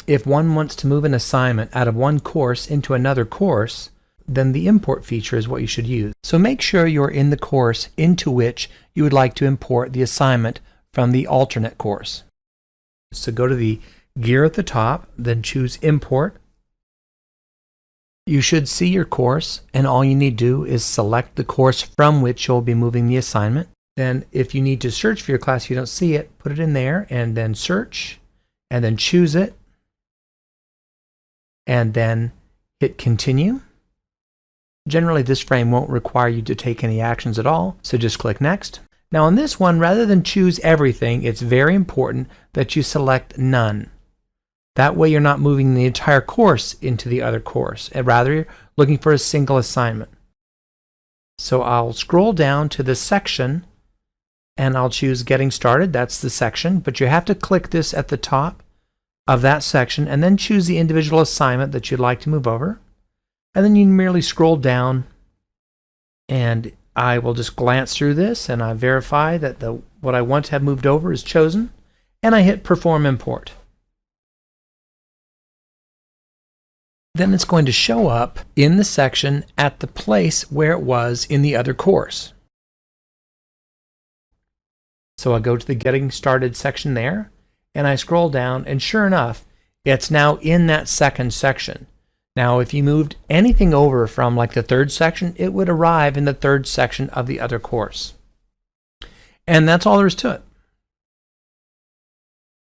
if one wants to move an assignment out of one course into another course, then the import feature is what you should use. So make sure you're in the course into which you would like to import the assignment from the alternate course. So go to the gear at the top, then choose Import. You should see your course, and all you need to do is select the course from which you'll be moving the assignment. Then if you need to search for your class, you don't see it, put it in there and then search, and then choose it, and then hit Continue. Generally, this frame won't require you to take any actions at all, so just click Next. Now on this one, rather than choose everything, it's very important that you select None. That way you're not moving the entire course into the other course, and rather you're looking for a single assignment. So I'll scroll down to the section, and I'll choose Getting Started. That's the section, but you have to click this at the top of that section, and then choose the individual assignment that you'd like to move over. And then you merely scroll down, and I will just glance through this, and I verify that what I want to have moved over is chosen, and I hit Perform Import. Then it's going to show up in the section at the place where it was in the other course. So I go to the Getting Started section there, and I scroll down, and sure enough, it's now in that second section. Now, if you moved anything over from like the third section, it would arrive in the third section of the other course. And that's all there is to it.